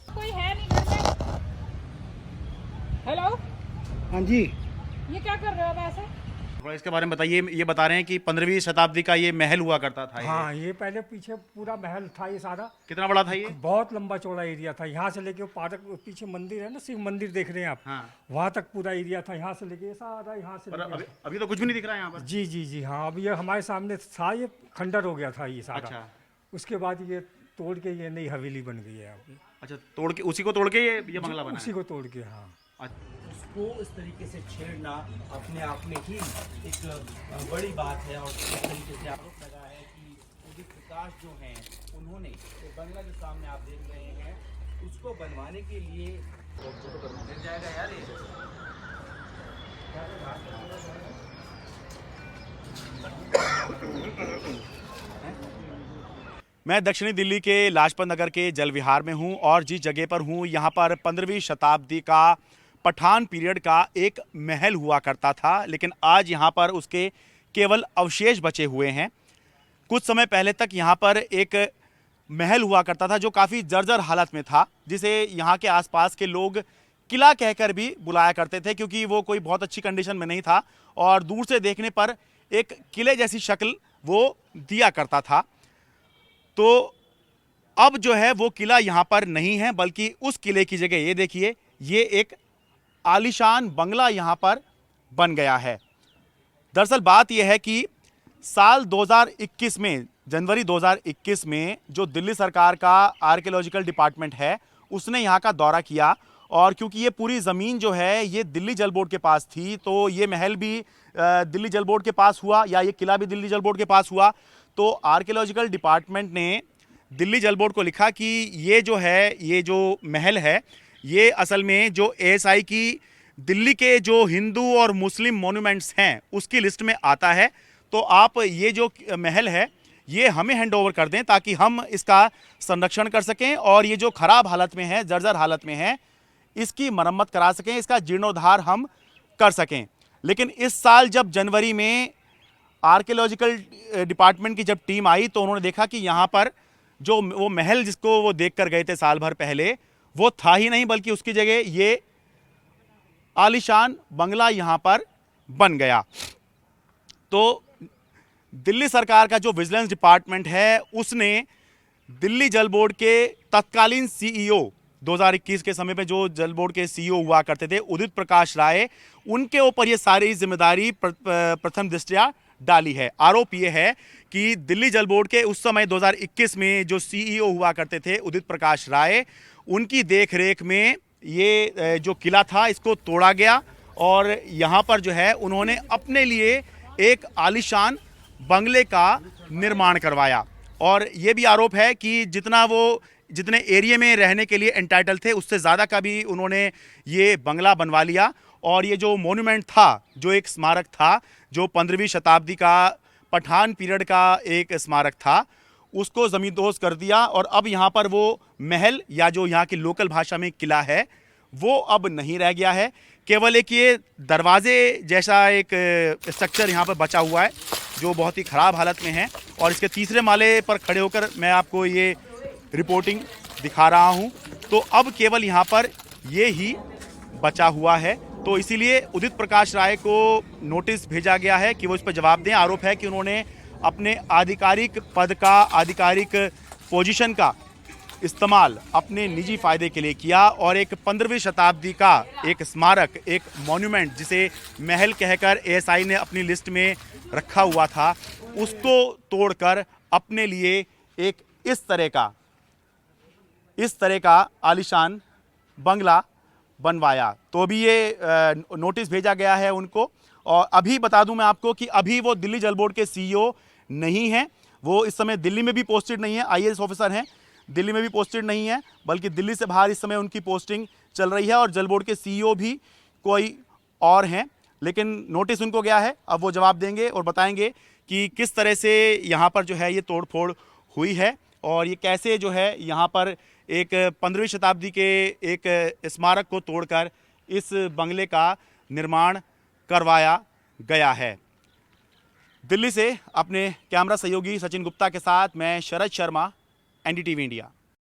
कोई है नहीं घर में। हेलो, हाँ जी, ये क्या कर रहे हो अब ऐसे? थोड़ा इसके बारे में बताइए। ये बता रहे हैं कि 15वीं शताब्दी का ये महल हुआ करता था। हाँ, ये पहले पीछे पूरा महल था, ये सारा कितना बड़ा था ये? बहुत लंबा चौड़ा एरिया था। यहाँ से लेके वो पार्क, पीछे मंदिर है ना, शिव मंदिर देख रहे हैं आप, हाँ। वहाँ तक पूरा एरिया था। यहाँ से लेके सारा, यहाँ से पर लेके अभी तो कुछ भी नहीं दिख रहा है यहाँ पर। जी जी जी हाँ, अब ये हमारे सामने था, ये खंडर हो गया था ये सारा। अच्छा उसके बाद ये तोड़ के ये नई हवेली बन गई है अभी। अच्छा, तोड़ के उसी को तोड़ के ये बंगला बना उसी को तोड़ के, हाँ। है। उसको इस तरीके से छेड़ना अपने आप में ही एक बड़ी बात है। और इस तरीके से आरोप लगा है कि उदित प्रकाश जो हैं उन्होंने ये बंगला जो सामने आप देख रहे हैं उसको बनवाने के लिए मिल जाएगा यार ये। मैं दक्षिणी दिल्ली के लाजपत नगर के जल विहार में हूँ और जिस जगह पर हूँ यहाँ पर 15वीं शताब्दी का पठान पीरियड का एक महल हुआ करता था, लेकिन आज यहाँ पर उसके केवल अवशेष बचे हुए हैं। कुछ समय पहले तक यहाँ पर एक महल हुआ करता था जो काफ़ी जर्जर हालत में था, जिसे यहाँ के आसपास के लोग किला कहकर भी बुलाया करते थे, क्योंकि वो कोई बहुत अच्छी कंडीशन में नहीं था और दूर से देखने पर एक किले जैसी शक्ल वो दिया करता था। तो अब जो है वो किला यहाँ पर नहीं है, बल्कि उस किले की जगह ये देखिए, ये एक आलीशान बंगला यहाँ पर बन गया है। दरअसल बात यह है कि साल 2021 में, जनवरी 2021 में जो दिल्ली सरकार का आर्कियोलॉजिकल डिपार्टमेंट है उसने यहाँ का दौरा किया, और क्योंकि ये पूरी ज़मीन जो है ये दिल्ली जल बोर्ड के पास थी, तो ये महल भी दिल्ली जल बोर्ड के पास हुआ या ये किला भी दिल्ली जल बोर्ड के पास हुआ। तो आर्कियोलॉजिकल डिपार्टमेंट ने दिल्ली जल बोर्ड को लिखा कि ये जो है, ये जो महल है, ये असल में जो एएसआई की दिल्ली के जो हिंदू और मुस्लिम मॉन्यूमेंट्स हैं उसकी लिस्ट में आता है। तो आप ये जो महल है ये हमें हैंड ओवर कर दें ताकि हम इसका संरक्षण कर सकें और ये जो ख़राब हालत में है, जर्जर हालत में है, इसकी मरम्मत करा सकें, इसका जीर्णोद्धार हम कर सकें। लेकिन इस साल जब जनवरी में आर्कियोलॉजिकल डिपार्टमेंट की जब टीम आई तो उन्होंने देखा कि यहाँ पर जो वो महल जिसको वो देख कर गए थे साल भर पहले, वो था ही नहीं, बल्कि उसकी जगह ये आलीशान बंगला यहाँ पर बन गया। तो दिल्ली सरकार का जो विजिलेंस डिपार्टमेंट है उसने दिल्ली जल बोर्ड के तत्कालीन सीईओ, 2021 के समय पे जो जल बोर्ड के सीईओ हुआ करते थे उदित प्रकाश राय, उनके ऊपर ये सारी जिम्मेदारी प्रथम दृष्टया डाली है। आरोप ये है कि दिल्ली जल बोर्ड के उस समय 2021 में जो सीईओ हुआ करते थे उदित प्रकाश राय, उनकी देखरेख में ये जो किला था इसको तोड़ा गया और यहाँ पर जो है उन्होंने अपने लिए एक आलीशान बंगले का निर्माण करवाया। और ये भी आरोप है कि जितने एरिया में रहने के लिए एंटाइटल थे उससे ज़्यादा का भी उन्होंने ये बंगला बनवा लिया। और ये जो मॉन्यूमेंट था, जो एक स्मारक था, जो 15वीं शताब्दी का पठान पीरियड का एक स्मारक था, उसको ज़मींदोज़ कर दिया और अब यहाँ पर वो महल या जो यहाँ की लोकल भाषा में किला है वो अब नहीं रह गया है। केवल एक ये दरवाजे जैसा एक स्ट्रक्चर यहाँ पर बचा हुआ है जो बहुत ही ख़राब हालत में है। और इसके तीसरे माले पर खड़े होकर मैं आपको ये रिपोर्टिंग दिखा रहा हूँ। तो अब केवल यहाँ पर ये ही बचा हुआ है। तो इसीलिए उदित प्रकाश राय को नोटिस भेजा गया है कि वो इस पर जवाब दें। आरोप है कि उन्होंने अपने आधिकारिक पद का, आधिकारिक पोजीशन का इस्तेमाल अपने निजी फ़ायदे के लिए किया और एक 15वीं शताब्दी का एक स्मारक, एक मॉन्यूमेंट जिसे महल कहकर एएसआई ने अपनी लिस्ट में रखा हुआ था, उसको तोड़कर अपने लिए एक इस तरह का आलीशान बंगला बनवाया। तो अभी ये नोटिस भेजा गया है उनको। और अभी बता दूं मैं आपको कि अभी वो दिल्ली जल बोर्ड के सीईओ नहीं हैं, वो इस समय दिल्ली में भी पोस्टेड नहीं है, आईएएस ऑफिसर हैं, दिल्ली में भी पोस्टेड नहीं है, बल्कि दिल्ली से बाहर इस समय उनकी पोस्टिंग चल रही है और जल बोर्ड के सीईओ भी कोई और हैं। लेकिन नोटिस उनको गया है, अब वो जवाब देंगे और बताएंगे कि किस तरह से यहाँ पर जो है ये तोड़ फोड़ हुई है और ये कैसे जो है यहाँ पर एक 15वीं शताब्दी के एक स्मारक को तोड़कर इस बंगले का निर्माण करवाया गया है। दिल्ली से अपने कैमरा सहयोगी सचिन गुप्ता के साथ मैं शरद शर्मा, एनडीटीवी इंडिया।